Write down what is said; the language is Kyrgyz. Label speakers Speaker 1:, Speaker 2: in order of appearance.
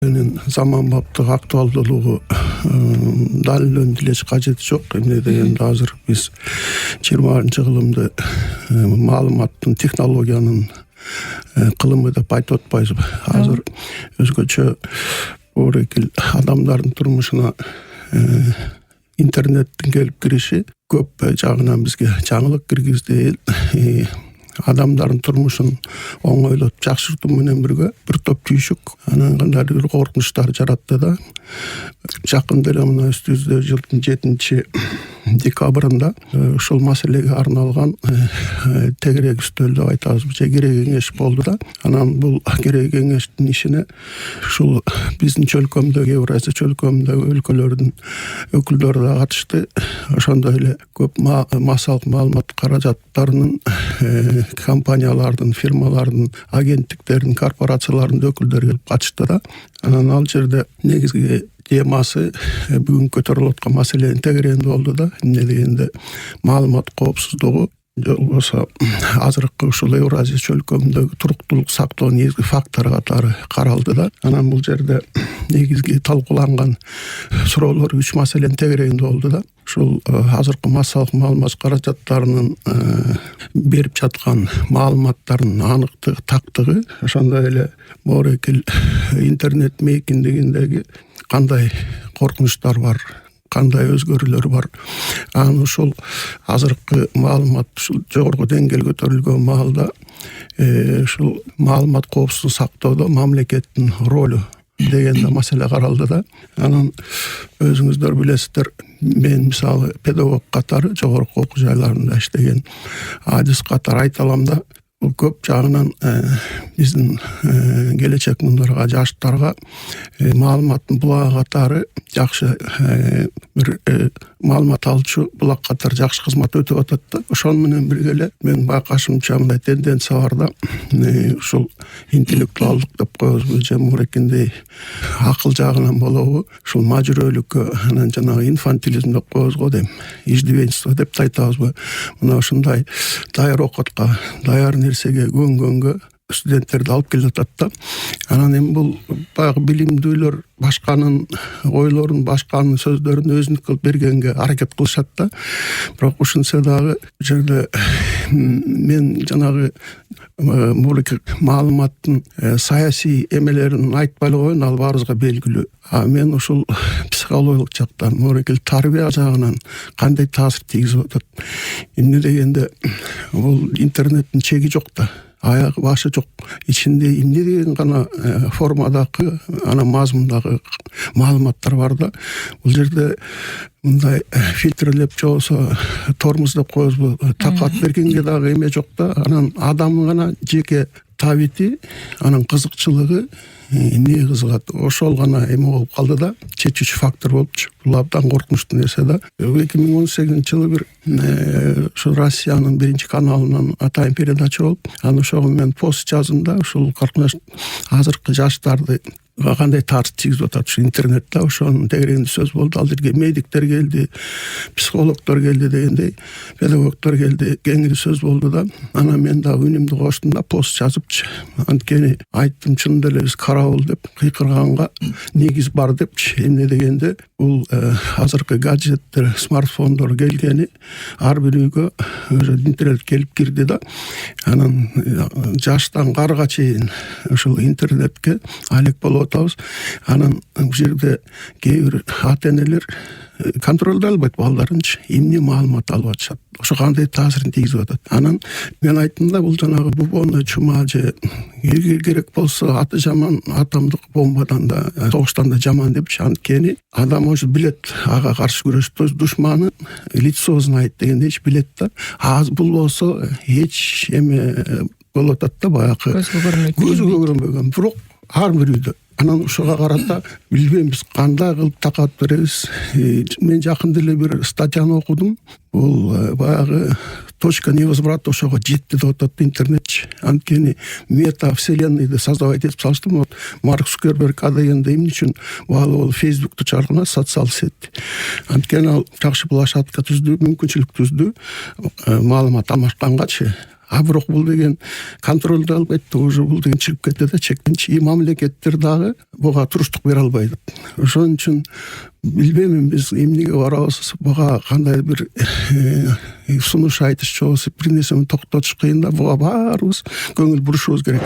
Speaker 1: Zamanbaptыk aktualdуулугу далилденилиш кажети жок. Эмне дегенде азыр биз 20-жылымды маалыматтын технологиянын кылымы деп айтып атпайбызбы? Азыр өзгөчө орекил адамдардын турмушуна интернеттин келип кириши көп жагынан бизге жаңылык киргизди. Адамдардын турмушун оңойлоп жакшыртуу менен бирге бир топ түйшүк анан кандай бир коркунучтар жаратты да. Жакында эле мына үстүбүздө жылдын 7-декабрында ушул маселеге арналган тегерек үстөл деп айтабызбы, же керек кеңеш болду да. Анан бул керек кеңештин ишине ушул биздин чөлкөмдөгү Евразия чөлкөмүндөгү өлкөлөрдүн өкүлдөрү да катышты. Ошондой эле көп массалык маалымат каражаттарынын компаниялардын, фирмалардын, агенттиктердин, корпорациялардын өкүлдөрү келип катышты да. Анан ал жерде негизги темасы бүгүн көтөрүлүп аткан маселенин тегерегинде болду да. Эмне дегенде маалымат коопсуздугу болбосо азыркы ушул Евразия чөлкөмүндөгү туруктуулук сактоо негизги фактор катары каралды да. Анан бул жерде негизги талкууланган суроолор 3 маселенин тегерегинде болду да. Ушул азыркы массалык маалымат каражаттарынын берип жаткан маалыматтардын аныктыгы, тактыгы, ошондой эле морекил интернет мейкиндигиндеги кандай коркунучтар бар, кандай өзгөрүүлөр бар. Анан ушул азыркы маалымат ушул жогорку деңгээлге көтөрүлгөн маалда ушул маалымат коопсуздугун сактоодо мамлекеттин ролу деген маселе каралды да. Анан өзүңүздөр билесиздер, мен мисалы педагог катары жогорку окуу жайларында иштеген адис катары айта алам да. Бул көп жагынан биздин келечек мундарга, жаштарга маалыматтын булагы катары жакшы бир маалымат алчу булак катары жакшы кызмат өтүп атат да. Ошону менен бирге эле мен байкашымча мындай тенденция бар да. Ушул интеллектуалдык деп коебузбу, же мурекиндей акыл жагынан болобу, ушул мажүрөлүккө, анан жанагы инфантилизм деп коебуз го дейм, иждивенчество деп айтабызбы. Мына ушундай даяр окутка, даяр нерсеге көнгөнгө студенттерди алып келип атат да. Анан эми бул баягы билимдүүлөр башканын ойлорун, башканын сөздөрүн өзүнүк кылып бергенге аракет кылышат да. Бирок ушунса дагы бул жерде мен жанагы маалыматтын саясий эмелерин айтпай эле коеюн, ал баарыбызга белгилүү. Мен ушул психологиялык жактан, морекил тарбия жагынан кандай таасир тийгизип атат. Эмне дегенде бул интернеттин чеги жок да. Аягы башы жок. Ичинде эмне деген гана формадагы, анан мазмундагы маалыматтар бар да. Бул жерде мындай фильтрлеп же болсо тормоз деп коебузбу, такат бергенге дагы эме жок да. Анан адамдын гана жеке табити, анан кызыкчылыгы эмне кызыгат, ошол гана эме болуп калды да, чечүүчү фактор болупчу. Бул абдан коркунучтуу нерсе да. 2018-жылы бир ушу Россиянын биринчи каналынан атайын передача болуп, анан ошого мен пост жаздым да. Ушул коркунуч азыркы жаштарды кандай таасир тийгизип атат ушу интернетте, ошонун тегерегинде сөз болду. Ал жерге медиктер келди, психологдор келди дегендей, педагогдор келди, кеңири сөз болду да. Анан мен дагы үнүмдү коштум да, пост жазыпчы. Анткени айттым, чынында эле биз карабыл деп кыйкырганга негиз бар депчи. Эмне дегенде бул азыркы гаджеттер, смартфондор келгени ар бир үйгө интернет келип кирди да. Анан жаштан карга чейин ушул интернетке алек болуп атабыз. Анан бул жерде кээ бир ата-энелер контролдой албайт балдарынчы, эмне маалымат алып атышат, ошо кандай таасирин тийгизип атат. Анан мен айттым да, бул жанагы бубонный чума же керек болсо аты жаман атомдук бомбадан да, согуштан да жаман депчи. Анткени адам ошо билет, ага каршы күрөштө душманы лицо знает дегендейчи, билет да. Аз бул болсо эч эме болуп атат да, баягы көзгө көрүнбөгөн. Бирок ар бир үйдө. Анан ошого карата билбеймиз кандай кылып такат беребиз. Мен жакында эле бир статьяны окудум. Бул баягы точка невозврата ошого жетти деп атат интернетчи. Анткени мета вселенныйды создавать этип салыштым. Вот Марк Цукерберг дегенде эмне үчүн баалы Facebook'tu чыгарган, социал сетти. Анткени ал жакшы площадка түздү, мүмкүнчүлүк түздү, маалымат алмашкангачы. А бирок бул деген контролду алып кетти, уже бул деген чыгып кетти да, чектен чыгып мамлекеттер дагы буга туруштук бере албайт. Ошон үчүн билбейм, биз эмнеге барабыз, буга кандай бир сунуш айтышчу болсо, бир нерсени токтотуш кыйын да, буга баарыбыз көңүл бурушубуз керек.